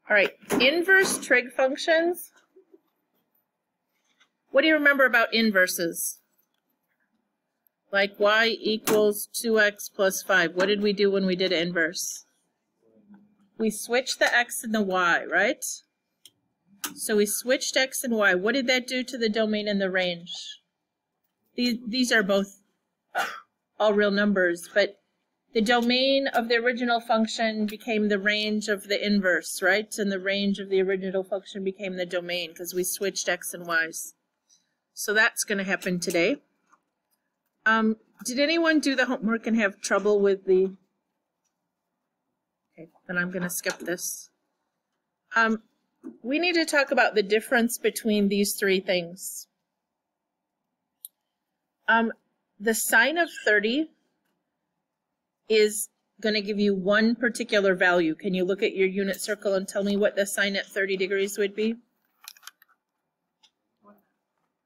All right, inverse trig functions. What do you remember about inverses? Like y equals 2x plus 5. What did we do when we did inverse? We switched the x and the y, right? So we switched x and y. What did that do to the domain and the range? These are both all real numbers, but the domain of the original function became the range of the inverse, right? And the range of the original function became the domain because we switched x and y's. So that's going to happen today. Did anyone do the homework and have trouble with the... Okay, then I'm going to skip this. We need to talk about the difference between these three things. The sine of 30 is going to give you one particular value. Can you look at your unit circle and tell me what the sine at 30 degrees would be?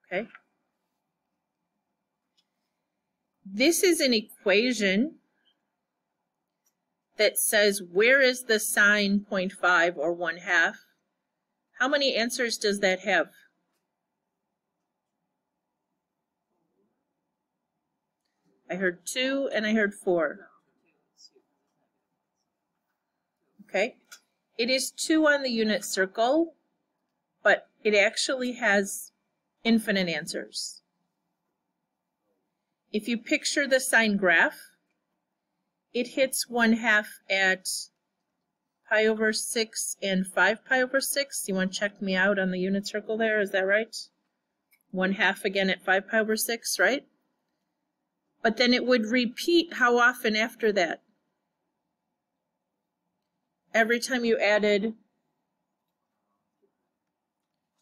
Okay. This is an equation that says where is the sine 0.5 or 1/2? How many answers does that have? I heard 2 and I heard 4. Okay. It is 2 on the unit circle, but it actually has infinite answers. If you picture the sine graph, it hits 1/2 at pi over 6 and 5 pi over 6. You want to check me out on the unit circle there? Is that right? 1/2 again at 5 pi over 6, right? But then it would repeat how often after that? Every time you added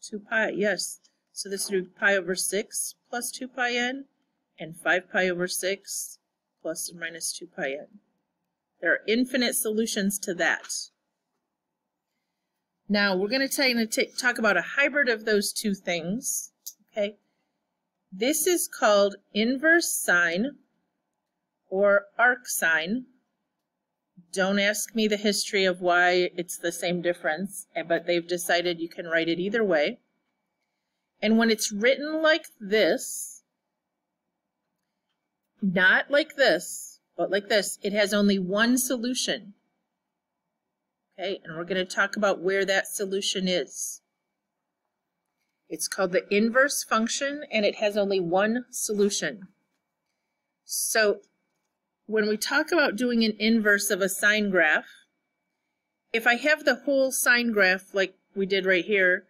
2 pi, yes. So this would be pi over 6 plus 2 pi n, and 5 pi over 6 plus or minus 2 pi n. There are infinite solutions to that. Now we're going to talk about a hybrid of those two things. Okay, this is called inverse sine or arc sine. Don't ask me the history of why it's the same difference, but they've decided you can write it either way. And when it's written like this, not like this, but like this, it has only one solution. Okay, and we're going to talk about where that solution is. It's called the inverse function, and it has only one solution. So when we talk about doing an inverse of a sine graph, if I have the whole sine graph like we did right here,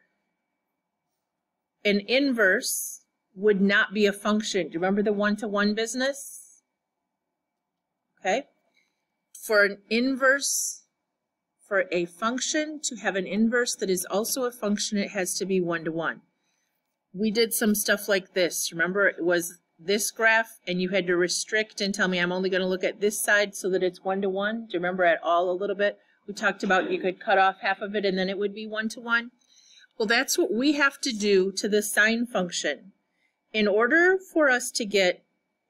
an inverse would not be a function. Do you remember the one-to-one business? Okay. For an inverse, for a function to have an inverse that is also a function, it has to be one-to-one. We did some stuff like this. Remember, it was this graph, and you had to restrict and tell me I'm only going to look at this side so that it's one-to-one. Do you remember at all a little bit? We talked about you could cut off half of it and then it would be one-to-one. Well, that's what we have to do to the sine function. In order for us to get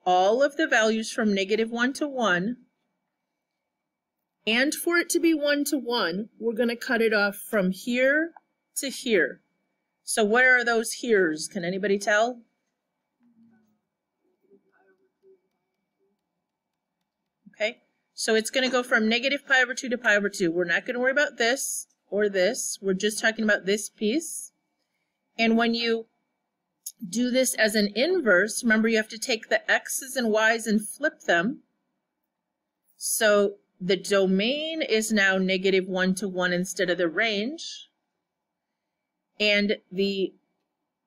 all of the values from -1 to 1, and for it to be 1-to-1, we're going to cut it off from here to here. So where are those heres? Can anybody tell? Okay, so it's going to go from -pi/2 to pi/2. We're not going to worry about this or this. We're just talking about this piece. And when you do this as an inverse, remember you have to take the x's and y's and flip them. So the domain is now -1 to 1 instead of the range. And the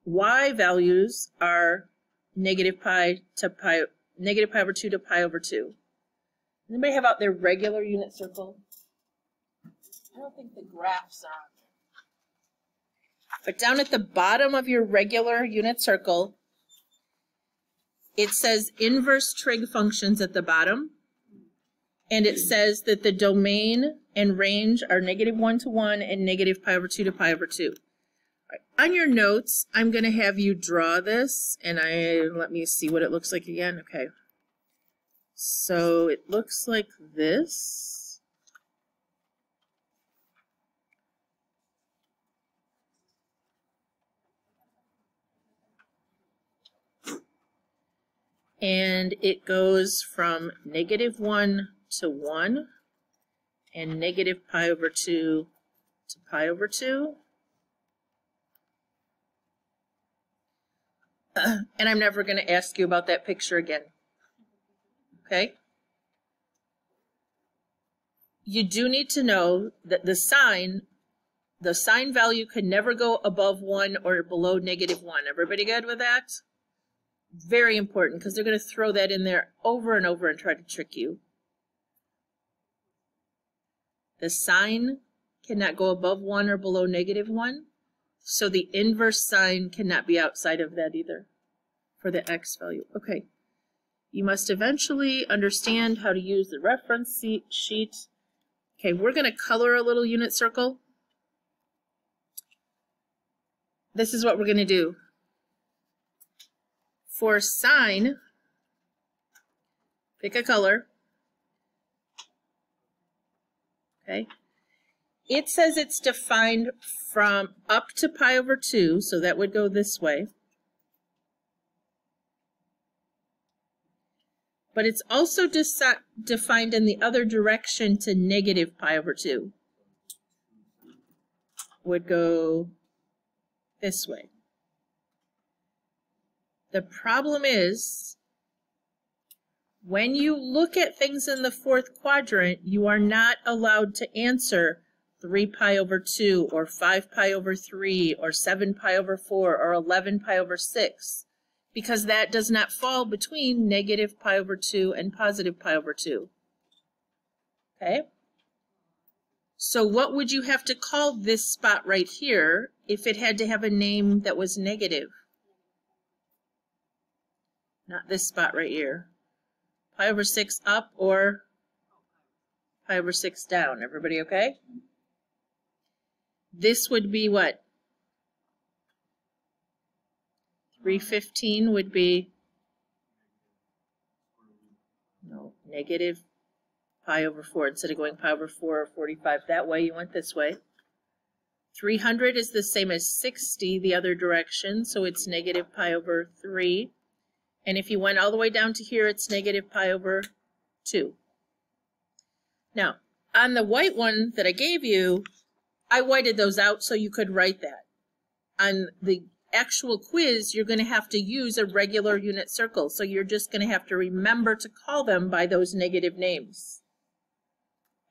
y values are -pi/2 to pi/2. Anybody have out their regular unit circle? I don't think the graphs are on there. But down at the bottom of your regular unit circle, it says inverse trig functions at the bottom. And it says that the domain and range are -1 to 1 and -pi/2 to pi/2. Right. On your notes, I'm going to have you draw this, and let me see what it looks like again. Okay. So it looks like this. And it goes from -1 to 1 and negative pi over 2 to pi over 2. And I'm never going to ask you about that picture again. Okay? You do need to know that the sign value can never go above 1 or below -1. Everybody good with that? Very important, because they're going to throw that in there over and over and try to trick you. The sign cannot go above 1 or below -1, so the inverse sign cannot be outside of that either for the x value. Okay, you must eventually understand how to use the reference sheet. Okay, we're going to color a little unit circle. This is what we're going to do. For sine, pick a color. Okay. It says it's defined from up to pi over 2, so that would go this way. But it's also defined in the other direction to negative pi over 2. Would go this way. The problem is, when you look at things in the fourth quadrant, you are not allowed to answer 3 pi over 2 or 5 pi over 3 or 7 pi over 4 or 11 pi over 6, because that does not fall between negative pi over 2 and positive pi over 2. Okay? So what would you have to call this spot right here if it had to have a name that was negative? Not this spot right here. Pi over 6 up or pi over 6 down. Everybody okay? This would be what? 315 would be, no, negative pi over 4. Instead of going pi over 4 or 45 that way, you went this way. 300 is the same as 60 the other direction, so it's negative pi over 3. And if you went all the way down to here, it's negative pi over 2. Now, on the white one that I gave you, I whited those out so you could write that. On the actual quiz, you're going to have to use a regular unit circle, so you're just going to have to remember to call them by those negative names.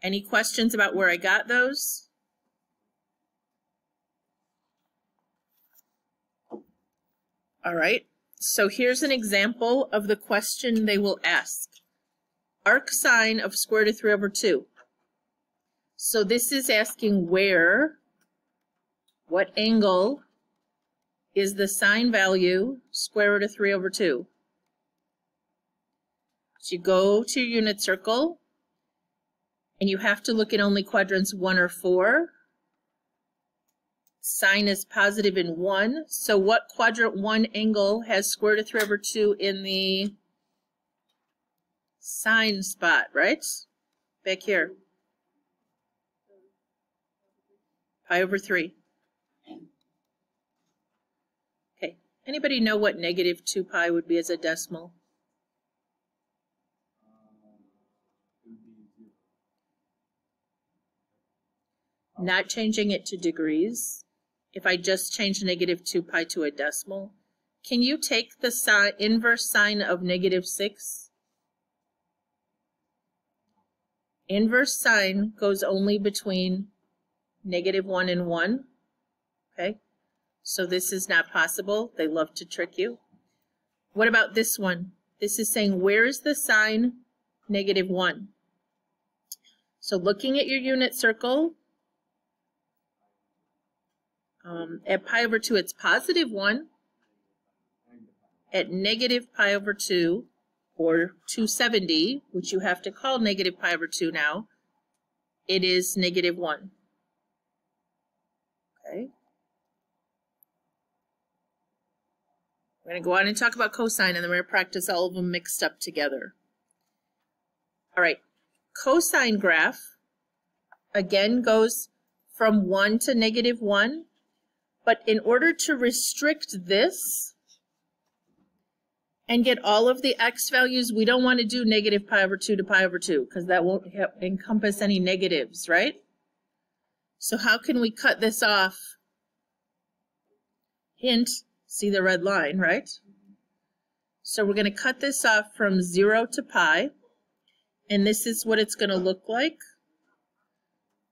Any questions about where I got those? All right. So here's an example of the question they will ask. Arc sine of square root of 3 over 2. So this is asking where, what angle is the sine value square root of 3 over 2. So you go to your unit circle, and you have to look at only quadrants 1 or 4. Sine is positive in 1. So what quadrant 1 angle has square root of 3 over 2 in the sine spot, right? Back here. Pi over 3. Okay. Anybody know what negative 2 pi would be as a decimal? Not changing it to degrees. If I just change negative 2 pi to a decimal, can you take the inverse sine of negative 6? Inverse sine goes only between negative 1 and 1. Okay, so this is not possible. They love to trick you. What about this one? This is saying, where is the sine negative 1? So looking at your unit circle, at pi over 2, it's positive 1. At negative pi over 2, or 270, which you have to call negative pi over 2 now, it is negative 1. Okay. We're going to go on and talk about cosine, and then we're going to practice all of them mixed up together. All right. Cosine graph, again, goes from 1 to negative 1. But in order to restrict this, and get all of the x values. We don't want to do negative pi over 2 to pi over 2 because that won't encompass any negatives, right? So how can we cut this off? Hint, see the red line, right? So we're going to cut this off from 0 to pi, and this is what it's going to look like.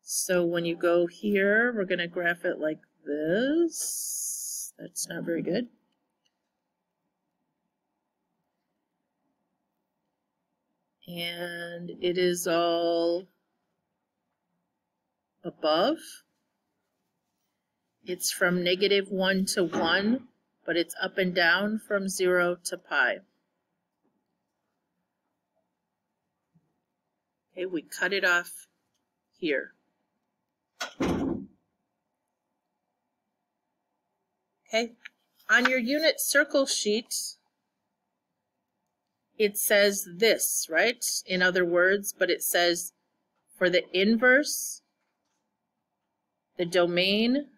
So when you go here, we're going to graph it like this. That's not very good. And it is all above. It's from -1 to 1, but it's up and down from 0 to pi. Okay, we cut it off here. Okay, on your unit circle sheet, it says this, right? In other words, but it says for the inverse, the domain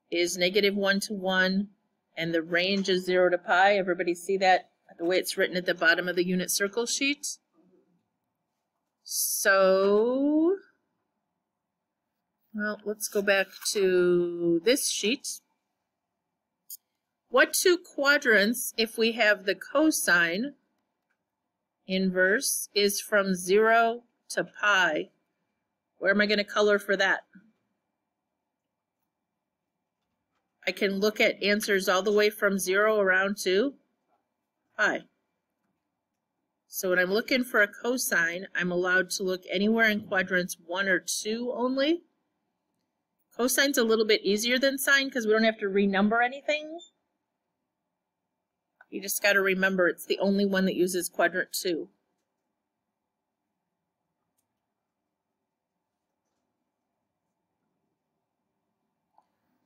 is -1 to 1, and the range is 0 to pi. Everybody see that, the way it's written at the bottom of the unit circle sheet? So, well, let's go back to this sheet. What two quadrants, if we have the cosine inverse, is from 0 to pi? Where am I going to color for that? I can look at answers all the way from 0 around to pi. So when I'm looking for a cosine, I'm allowed to look anywhere in quadrants 1 or 2 only. Cosine's a little bit easier than sine because we don't have to renumber anything. You just got to remember it's the only one that uses quadrant 2.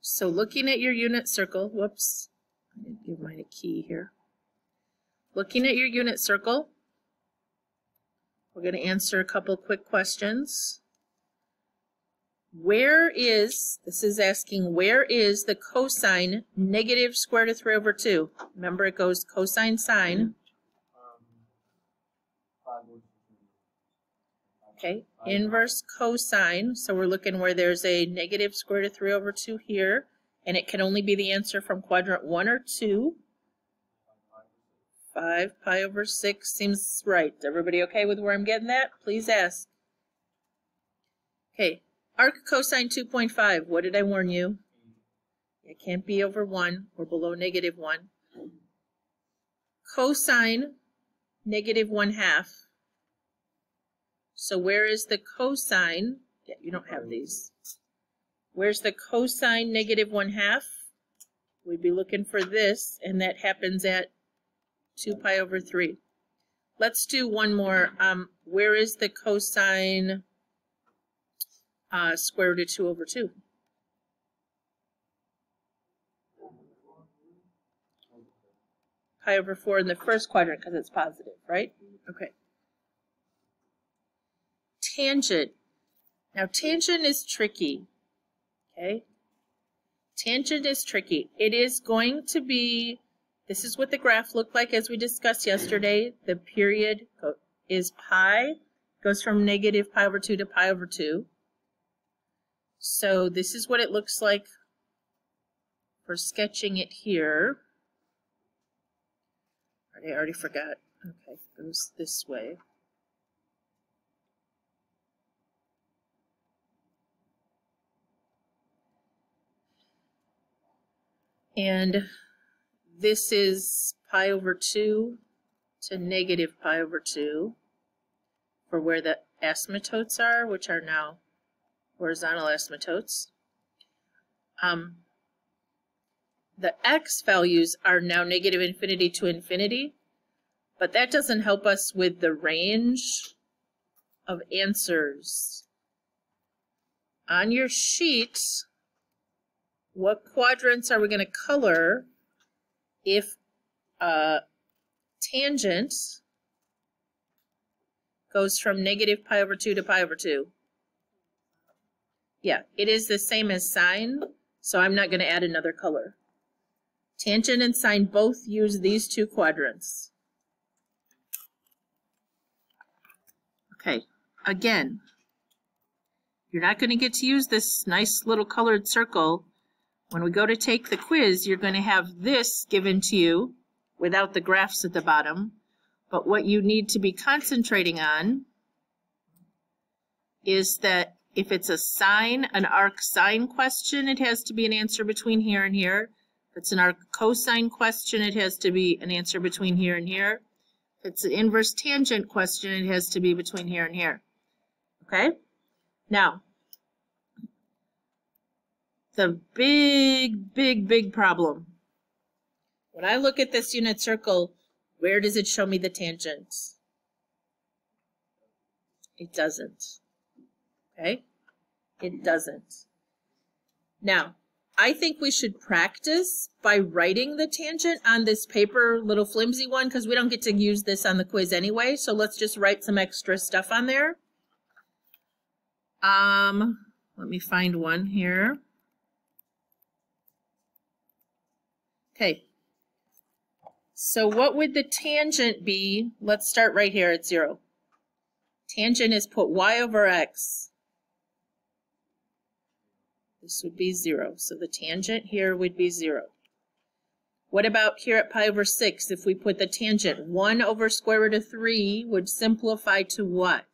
So looking at your unit circle, whoops, I didn't give mine a key here. Looking at your unit circle, we're going to answer a couple quick questions. Where is, this is asking, where is the cosine negative square root of 3 over 2? Remember, it goes cosine sine. Okay, inverse cosine. So we're looking where there's a negative square root of 3 over 2 here, and it can only be the answer from quadrant 1 or 2. 5 pi over 6 seems right. Everybody okay with where I'm getting that? Please ask. Okay. Arc cosine 2.5, what did I warn you? It can't be over 1 or below -1. Cosine -1/2. So where is the cosine? Yeah, you don't have these. Where's the cosine -1/2? We'd be looking for this, and that happens at 2 pi over 3. Let's do one more. Where is the cosine square root of 2 over 2? Pi over 4 in the first quadrant because it's positive, right? Okay. Tangent. Now tangent is tricky, okay? Tangent is tricky. It is going to be, this is what the graph looked like as we discussed yesterday. The period is pi, goes from -pi over 2 to pi over 2. So this is what it looks like for sketching it here. I already forgot. Okay, it goes this way. And this is pi over 2 to -pi over 2 for where the asymptotes are, which are now horizontal asymptotes. The x values are now -infinity to infinity, but that doesn't help us with the range of answers. On your sheet, what quadrants are we going to color if tangent goes from -pi over 2 to pi over 2? Yeah, it is the same as sine, so I'm not going to add another color. Tangent and sine both use these two quadrants. Okay, again, you're not going to get to use this nice little colored circle. When we go to take the quiz, you're going to have this given to you without the graphs at the bottom. But what you need to be concentrating on is that if it's a sine, an arc sine question, it has to be an answer between here and here. If it's an arc cosine question, it has to be an answer between here and here. If it's an inverse tangent question, it has to be between here and here. Okay? Now, the big problem. When I look at this unit circle, where does it show me the tangent? It doesn't. Okay? It doesn't. Now, I think we should practice by writing the tangent on this paper, little flimsy one, because we don't get to use this on the quiz anyway, so let's just write some extra stuff on there. Let me find one here. Okay. So what would the tangent be? Let's start right here at 0. Tangent is put y over x. This would be 0. So the tangent here would be 0. What about here at pi over 6? If we put the tangent 1 over square root of 3 would simplify to what?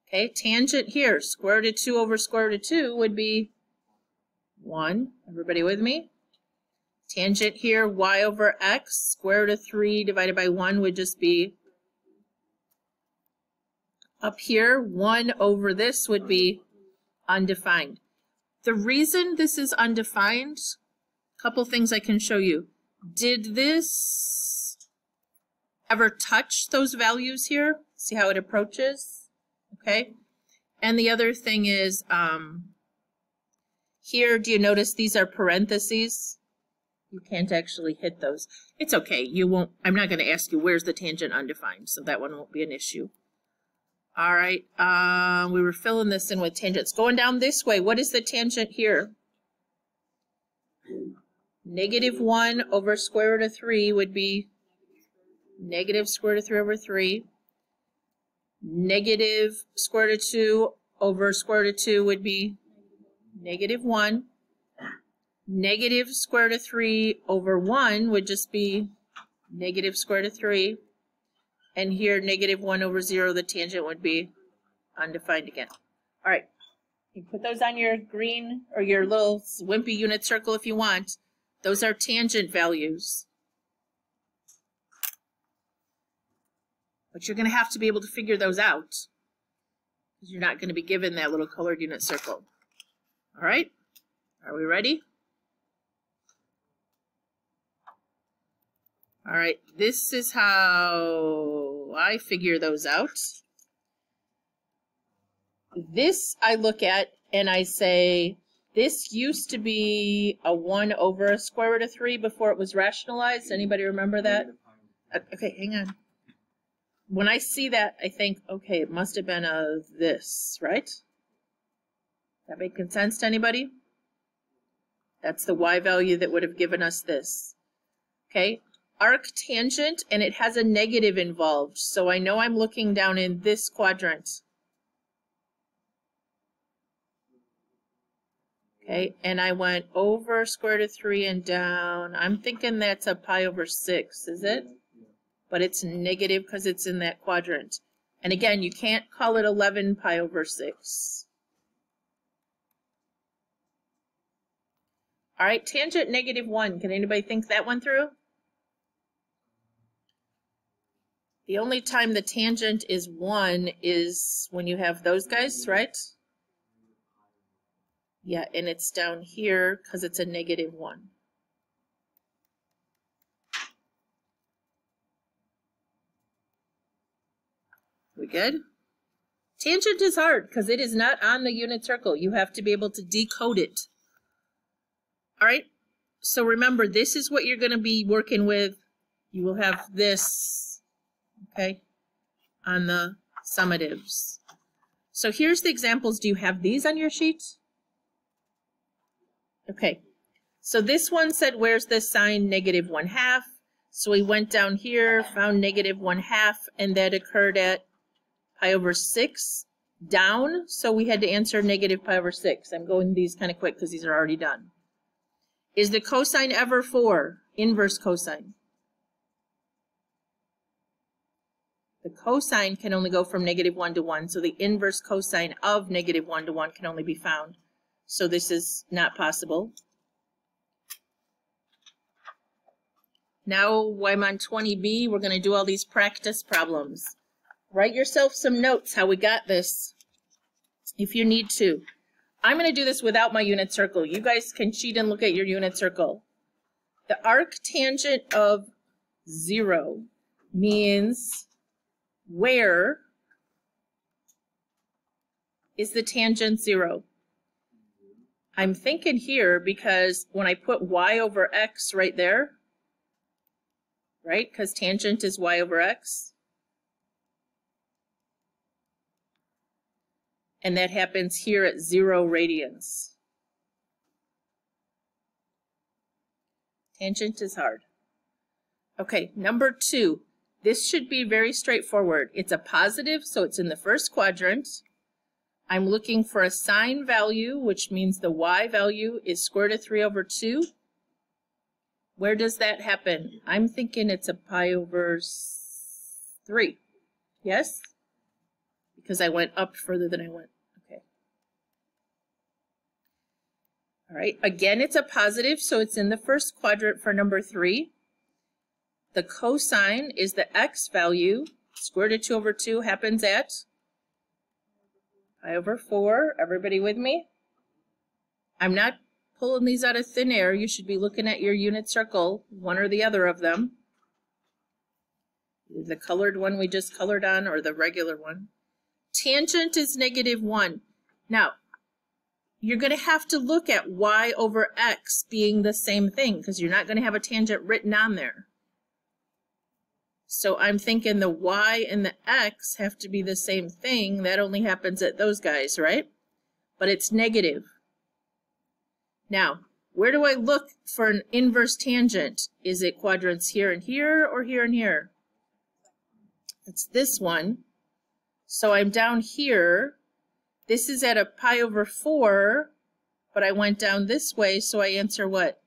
Okay, tangent here, square root of 2 over square root of 2 would be 1. Everybody with me? Tangent here, y over x, square root of 3 divided by 1 would just be, up here, 1 over this would be undefined. The reason this is undefined, a couple things I can show you. Did this ever touch those values here? See how it approaches? Okay. And the other thing is, here, do you notice these are parentheses? You can't actually hit those. It's okay. You won't. I'm not going to ask you where's the tangent undefined, so that one won't be an issue. All right. We were filling this in with tangents. Going down this way, what is the tangent here? Negative 1 over square root of 3 would be negative square root of 3 over 3. Negative square root of 2 over square root of 2 would be negative 1. Negative square root of 3 over 1 would just be negative square root of 3. And here, negative 1 over 0, the tangent would be undefined again. All right. You put those on your green or your little wimpy unit circle if you want. Those are tangent values. But you're going to have to be able to figure those out, because you're not going to be given that little colored unit circle. All right? Are we ready? All right, this is how I figure those out. This I look at and I say, this used to be a 1 over a square root of 3 before it was rationalized. Anybody remember that? Okay, hang on. When I see that, I think, okay, it must have been a this, right? That making sense to anybody? That's the y value that would have given us this. Okay, arc tangent, and it has a negative involved, so I know I'm looking down in this quadrant. Okay, and I went over square root of 3 and down. I'm thinking that's a pi over 6, is it? But it's negative because it's in that quadrant. And again, you can't call it 11 pi over 6. All right, tangent negative 1. Can anybody think that one through? The only time the tangent is 1 is when you have those guys, right? Yeah, and it's down here because it's a negative 1. We good? Tangent is hard because it is not on the unit circle. You have to be able to decode it. All right, so remember, this is what you're going to be working with. You will have this, okay, on the summatives. So here's the examples. Do you have these on your sheet? Okay, so this one said, where's the sine negative 1/2? So we went down here, found -1/2, and that occurred at pi over 6 down. So we had to answer -pi over 6. I'm going these kind of quick because these are already done. Is the cosine ever 4? Inverse cosine. The cosine can only go from -1 to 1, so the inverse cosine of -1 to 1 can only be found. So this is not possible. Now I'm on 20B, we're going to do all these practice problems. Write yourself some notes how we got this, if you need to. I'm going to do this without my unit circle. You guys can cheat and look at your unit circle. The arctangent of 0 means where is the tangent 0? I'm thinking here because when I put y over x right there, right, because tangent is y over x, and that happens here at 0 radians. Tangent is hard. Okay, number 2. This should be very straightforward. It's a positive, so it's in the first quadrant. I'm looking for a sine value, which means the y value is square root of 3 over 2. Where does that happen? I'm thinking it's a pi over 3. Yes? Because I went up further than I went. Okay. All right. Again, it's a positive, so it's in the first quadrant for number 3. The cosine is the x value. Square root of 2 over 2 happens at pi over 4. Everybody with me? I'm not pulling these out of thin air. You should be looking at your unit circle, one or the other of them. The colored one we just colored on or the regular one. Tangent is -1. Now, you're going to have to look at y over x being the same thing because you're not going to have a tangent written on there. So I'm thinking the y and the x have to be the same thing. That only happens at those guys, right? But it's negative. Now, where do I look for an inverse tangent? Is it quadrants here and here or here and here? It's this one. So I'm down here. This is at a pi over 4, but I went down this way, so I answer what?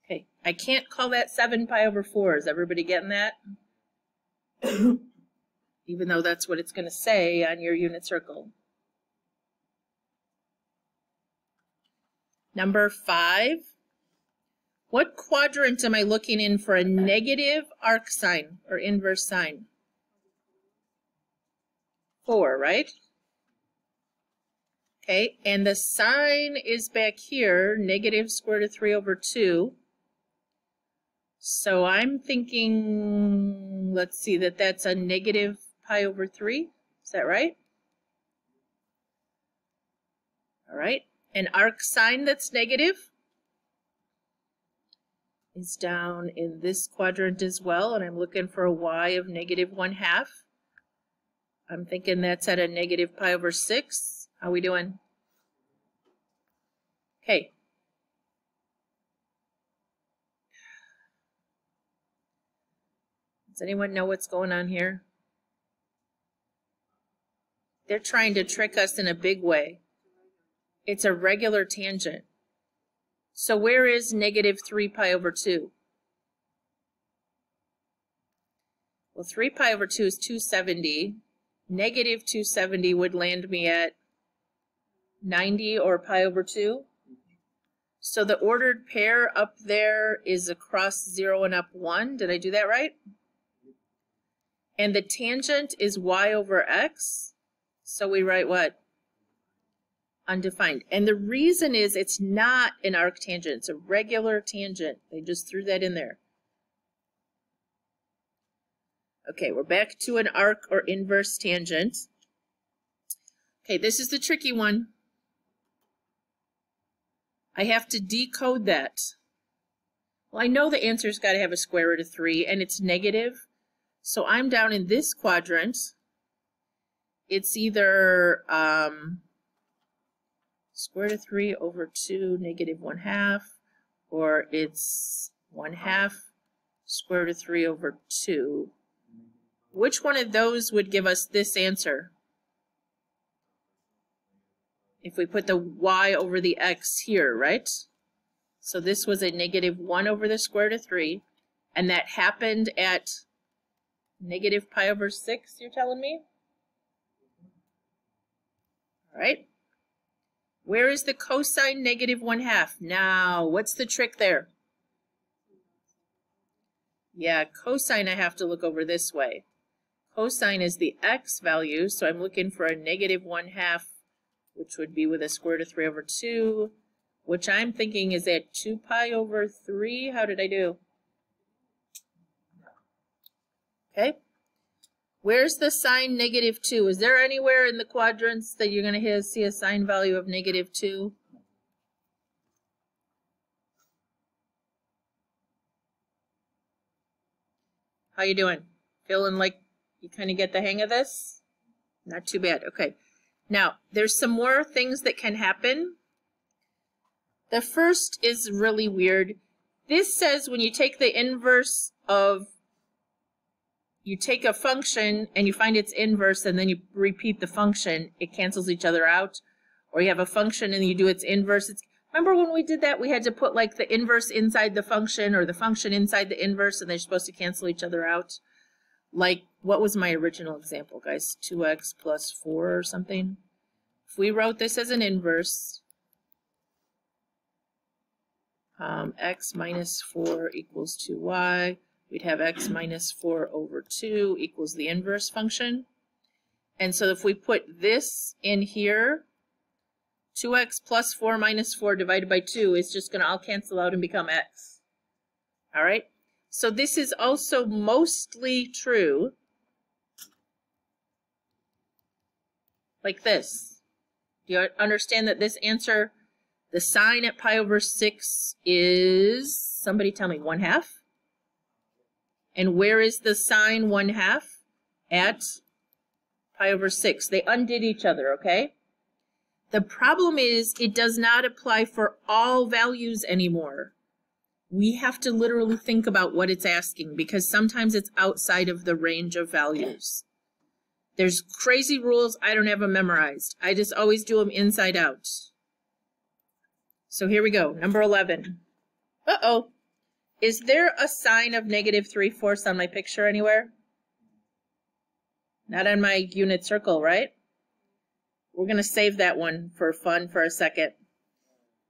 Okay, I can't call that 7 pi over 4. Is everybody getting that? Even though that's what it's going to say on your unit circle. Number 5. What quadrant am I looking in for a negative arcsine or inverse sine? 4, right? Okay, and the sine is back here, negative square root of 3 over 2. So I'm thinking, let's see, that's a negative pi over 3. Is that right? All right. An arcsine that's negative is down in this quadrant as well, and I'm looking for a y of -1/2. I'm thinking that's at a negative pi over 6. How are we doing? Okay. Does anyone know what's going on here? They're trying to trick us in a big way. It's a regular tangent. So where is -3 pi over 2? Well, 3 pi over 2 is 270. Negative 270 would land me at 90 or pi over 2. So the ordered pair up there is across 0 and up 1. Did I do that right? And the tangent is y over x. So we write what? Undefined. And the reason is it's not an arctangent. It's a regular tangent. They just threw that in there. Okay, we're back to an arc or inverse tangent. Okay, this is the tricky one. I have to decode that. Well, I know the answer's got to have a square root of 3, and it's negative. So I'm down in this quadrant. It's either square root of 3 over 2, -1/2, or it's 1/2 square root of 3 over 2. Which one of those would give us this answer? If we put the y over the x here, right? So this was a negative 1 over the square root of 3, and that happened at negative pi over 6, you're telling me? All right. Where is the cosine negative 1/2? Now, what's the trick there? Yeah, cosine I have to look over this way. Cosine is the x value, so I'm looking for a negative 1/2, which would be with a square root of 3 over 2, which I'm thinking is at 2 pi over 3. How did I do? Okay. Where's the sine negative 2? Is there anywhere in the quadrants that you're going to see a sine value of negative 2? How you doing? Feeling like you kind of get the hang of this? Not too bad. Okay. Now, there's some more things that can happen. The first is really weird. This says when you take the inverse of, you take a function and you find its inverse and then you repeat the function, it cancels each other out. Or you have a function and you do its inverse. Remember when we did that, we had to put like the inverse inside the function or the function inside the inverse, and they're supposed to cancel each other out? Like, what was my original example, guys? 2x plus 4 or something? If we wrote this as an inverse, x minus 4 equals 2y, we'd have x minus 4 over 2 equals the inverse function. And so if we put this in here, 2x plus 4 minus 4 divided by 2 is just going to all cancel out and become x. All right? So this is also mostly true like this. Do you understand that this answer, the sine at pi over 6 is, somebody tell me, 1/2? And where is the sine 1/2? At pi over 6. They undid each other, okay? The problem is it does not apply for all values anymore. We have to literally think about what it's asking because sometimes it's outside of the range of values. There's crazy rules. I don't have them memorized. I just always do them inside out. So here we go. Number 11. Uh-oh. Is there a sign of negative 3/4 on my picture anywhere? Not on my unit circle, right? We're going to save that one for fun for a second.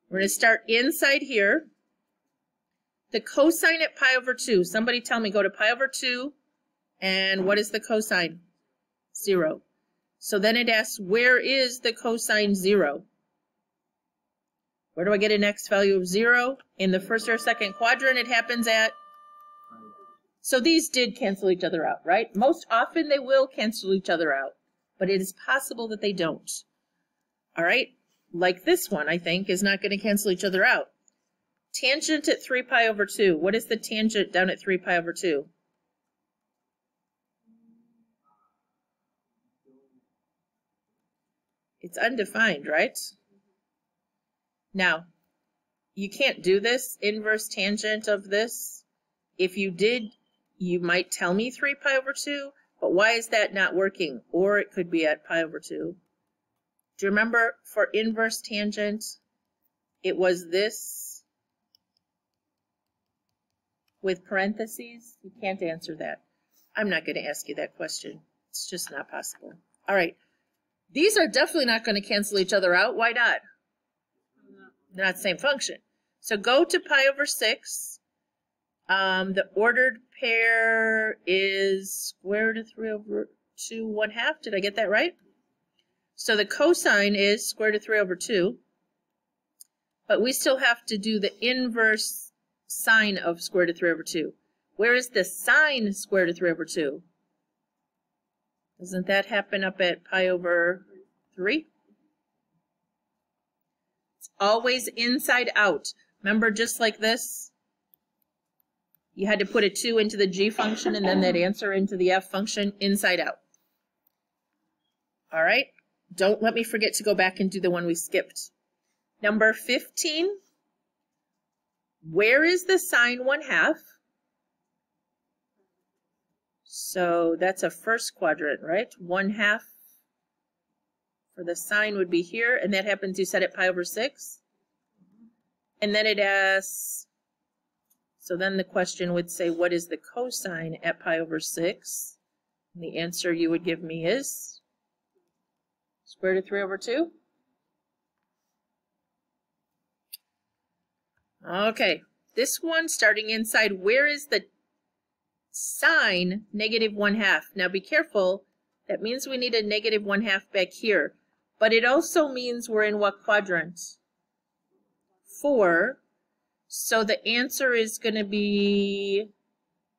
We're going to start inside here. The cosine at pi over 2. Somebody tell me, go to pi over 2. And what is the cosine? 0. So then it asks, where is the cosine 0? Where do I get an x value of 0? In the first or second quadrant, it happens at... So these did cancel each other out, right? Most often they will cancel each other out, but it is possible that they don't. All right? Like this one, I think, is not going to cancel each other out. Tangent at 3 pi over 2. What is the tangent down at 3 pi over 2? It's undefined, right? Now, you can't do this inverse tangent of this. If you did, you might tell me 3 pi over 2, but why is that not working? Or it could be at pi over 2. Do you remember for inverse tangent, it was this with parentheses? You can't answer that. I'm not going to ask you that question. It's just not possible. All right. These are definitely not going to cancel each other out. Why not? They're not the same function. So go to pi over 6. The ordered pair is square root of 3 over 2 1/2. Did I get that right? So the cosine is square root of 3 over 2. But we still have to do the inverse sine of square root of 3 over 2. Where is the sine square root of 3 over 2? Doesn't that happen up at pi over 3? It's always inside out. Remember, just like this, you had to put a 2 into the g function and then that answer into the f function inside out. All right? Don't let me forget to go back and do the one we skipped. Number 15. where is the sine 1/2? So that's a first quadrant, right? 1/2 for the sine would be here, and that happens, you said, at pi over 6. And then it asks, so then the question would say, what is the cosine at pi over 6? And the answer you would give me is square root of 3 over 2. Okay, this one starting inside, where is the sine negative 1/2? Now be careful, that means we need a negative 1/2 back here, but it also means we're in what quadrant? 4. So the answer is going to be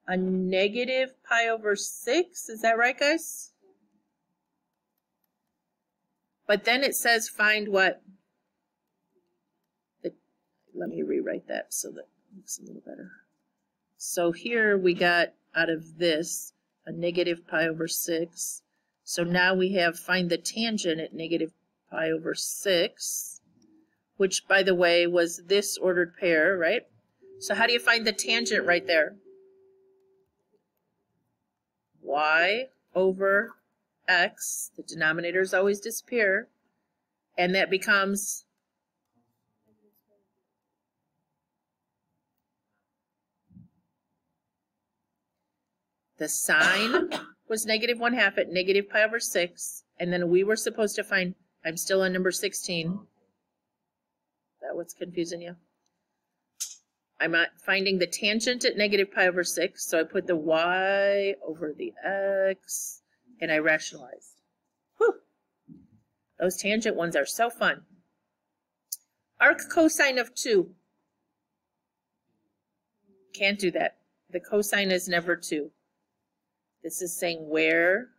a negative pi over 6. Is that right, guys? But then it says find what? Let me rewrite that so that it looks a little better. So here we got out of this a negative pi over 6. So now we have find the tangent at negative pi over 6, which, by the way, was this ordered pair, right? So how do you find the tangent right there? Y over x. The denominators always disappear. And that becomes the sine was negative 1/2 at negative pi over 6. And then we were supposed to find, I'm still on number 16. That what's confusing you? I'm finding the tangent at negative pi over 6. So I put the y over the x and I rationalized. Whew. Those tangent ones are so fun. Arc cosine of 2. Can't do that. The cosine is never 2. This is saying where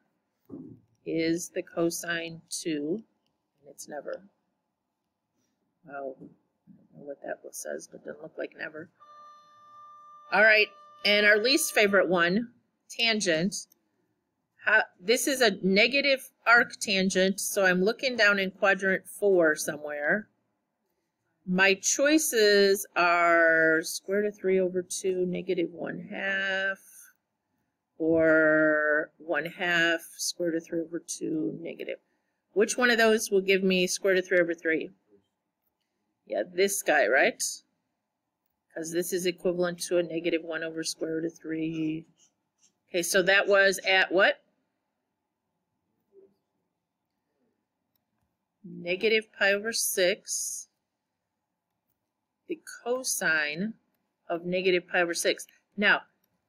is the cosine 2? And it's never. Wow. I don't know what that says, but it doesn't look like never. All right. And our least favorite one, tangent. This is a negative arc tangent, so I'm looking down in quadrant 4 somewhere. My choices are square root of 3 over 2, negative 1/2, or 1/2 square root of 3 over 2, negative. Which one of those will give me square root of 3 over 3? Yeah, this guy, right? Because this is equivalent to a negative 1 over square root of 3. Okay, so that was at what? Negative pi over 6. The cosine of negative pi over 6. Now,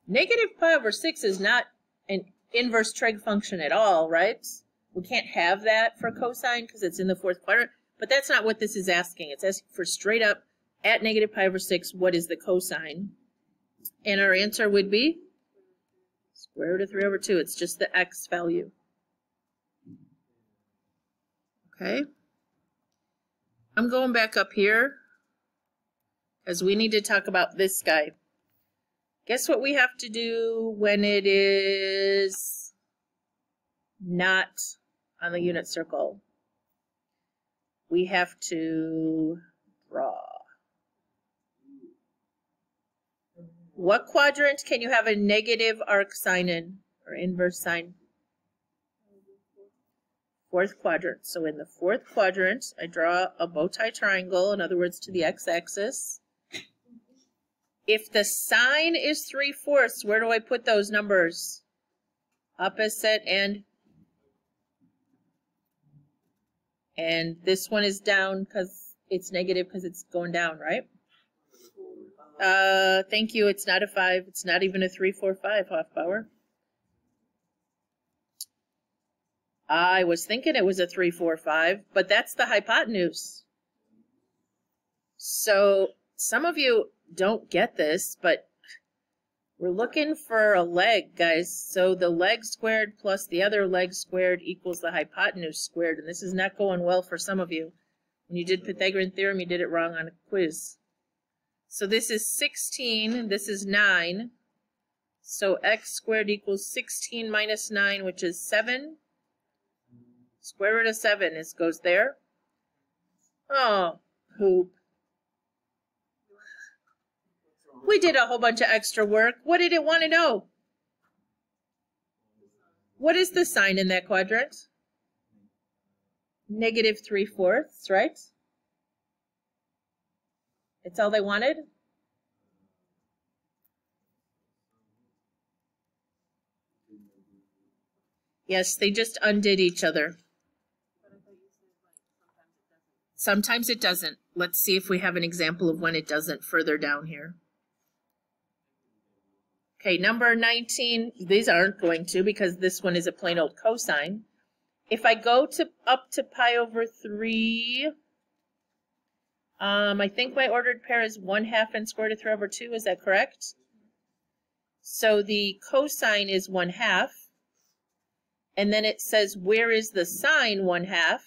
negative pi over 6 is not an inverse trig function at all, right? We can't have that for cosine because it's in the 4th quadrant, but that's not what this is asking. It's asking for straight up at negative pi over 6, what is the cosine? And our answer would be square root of 3 over 2. It's just the x value. Okay. I'm going back up here because we need to talk about this guy. Guess what we have to do when it is not on the unit circle? We have to draw. What quadrant can you have a negative arc sine in, or inverse sine? 4th quadrant. So in the 4th quadrant, I draw a bow tie triangle, in other words, to the x-axis. If the sine is 3/4, where do I put those numbers? Opposite and this one is down because it's negative because it's going down, right? Thank you. It's not a 5. It's not even a 3/4/5 half power. I was thinking it was a 3/4/5, but that's the hypotenuse. So some of you don't get this, but we're looking for a leg, guys. So the leg squared plus the other leg squared equals the hypotenuse squared, and this is not going well for some of you. When you did Pythagorean theorem, you did it wrong on a quiz. So this is 16, this is 9. So x squared equals 16 minus 9, which is 7. Square root of 7 goes there. Oh, poop. We did a whole bunch of extra work. What did it want to know? What is the sign in that quadrant? Negative 3/4, right? It's all they wanted? Yes, they just undid each other. Sometimes it doesn't. Let's see if we have an example of when it doesn't further down here. Okay, number 19, these aren't going to because this one is a plain old cosine. If I go up to pi over 3, I think my ordered pair is 1/2 and square root of 3 over 2. Is that correct? So the cosine is 1/2. And then it says, where is the sine 1/2?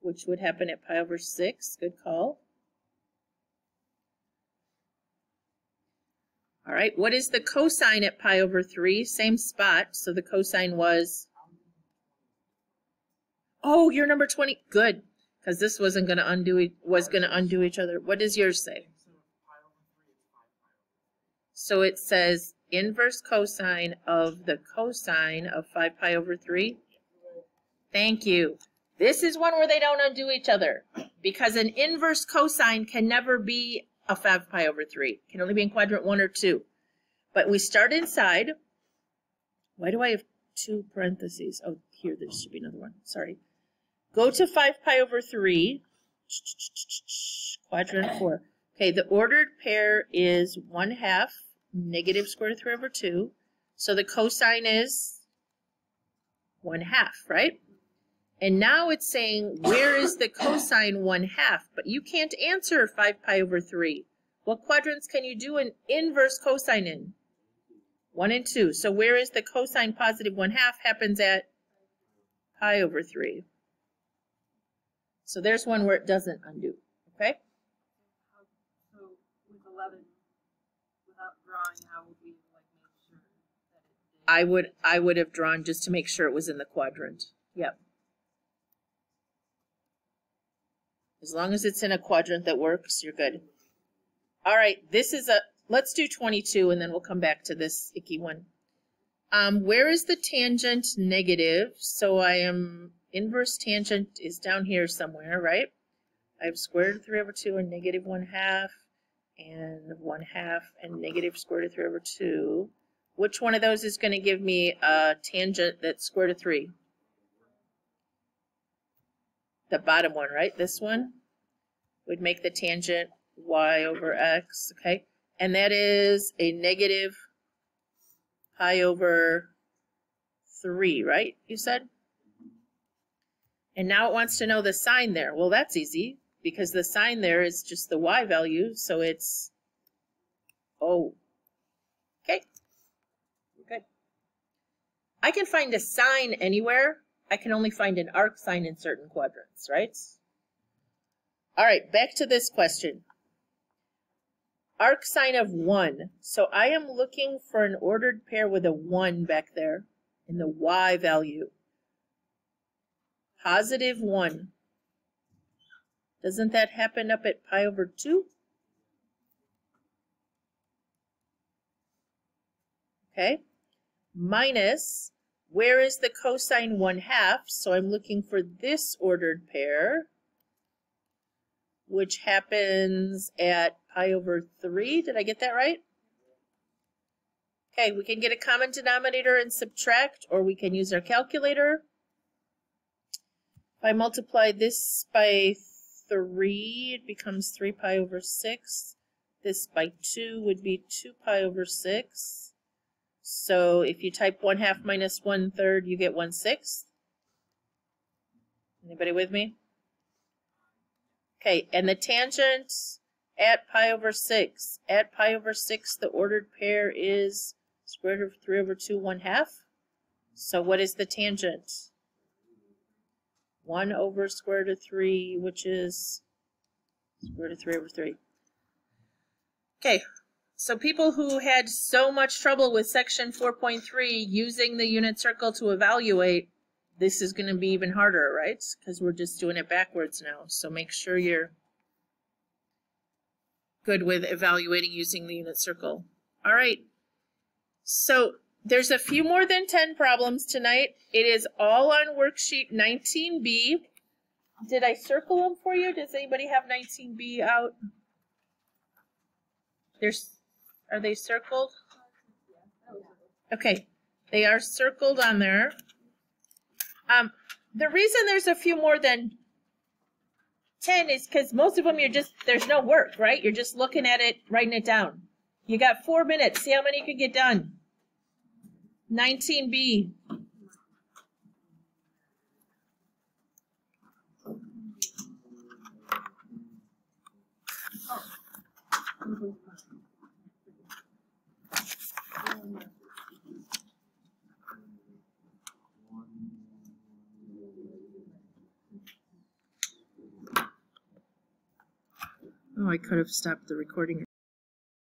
Which would happen at pi over 6. Good call. All right, what is the cosine at pi over 3? Same spot, so the cosine was... Oh, you're number 20. Good, because this wasn't going to undo each other. What does yours say? So it says inverse cosine of the cosine of 5 pi over 3. Thank you. This is one where they don't undo each other, because an inverse cosine can never be a 5 pi over 3. It can only be in quadrant 1 or 2. But we start inside. Why do I have 2 parentheses? Oh, here, there should be another one. Sorry. Go to 5 pi over 3. Quadrant 4. Okay, the ordered pair is 1/2 negative square root of 3 over 2. So the cosine is 1/2, right? And now it's saying, where is the cosine 1/2? But you can't answer 5 pi over 3. What quadrants can you do an inverse cosine in? 1 and 2. So where is the cosine positive 1/2 happens at pi over 3. So there's one where it doesn't undo, okay? So with 11, without drawing, how would we like make sure that it did? I would have drawn just to make sure it was in the quadrant. Yep. As long as it's in a quadrant that works, you're good. All right, let's do 22 and then we'll come back to this icky one. Where is the tangent negative? So inverse tangent is down here somewhere, right? I have square root of 3 over 2 and negative 1/2 and 1/2 and negative square root of 3 over 2. Which one of those is going to give me a tangent that's square root of 3? The bottom one, right? This one would make the tangent y over x, okay? And that is a negative pi over 3, right? You said? And now it wants to know the sign there. Well, that's easy because the sign there is just the y value, so it's O. Okay, good. I can find a sine anywhere. I can only find an arc sine in certain quadrants, right? All right, back to this question. Arc sine of 1. So I am looking for an ordered pair with a 1 back there in the y value. Positive 1. Doesn't that happen up at pi over 2? Okay. Minus, where is the cosine 1/2? So I'm looking for this ordered pair, which happens at pi over 3. Did I get that right? Okay, we can get a common denominator and subtract, or we can use our calculator. If I multiply this by 3, it becomes 3 pi over 6. This by 2 would be 2 pi over 6. So if you type 1/2 minus 1/3, you get 1/6. Anybody with me? Okay, and the tangent at pi over 6. At pi over 6, the ordered pair is square root of 3 over 2, 1/2. So what is the tangent? 1 over square root of 3, which is square root of 3 over 3. Okay, so people who had so much trouble with section 4.3 using the unit circle to evaluate, this is going to be even harder, right? Because we're just doing it backwards now. So make sure you're good with evaluating using the unit circle. All right. So there's a few more than 10 problems tonight. It is all on worksheet 19B. Did I circle them for you? Does anybody have 19B out? Are they circled? Okay, they are circled on there. The reason there's a few more than 10 is because most of them there's no work, right? You're just looking at it, writing it down. You got 4 minutes. See how many you can get done. 19B. Oh, I could have stopped the recording.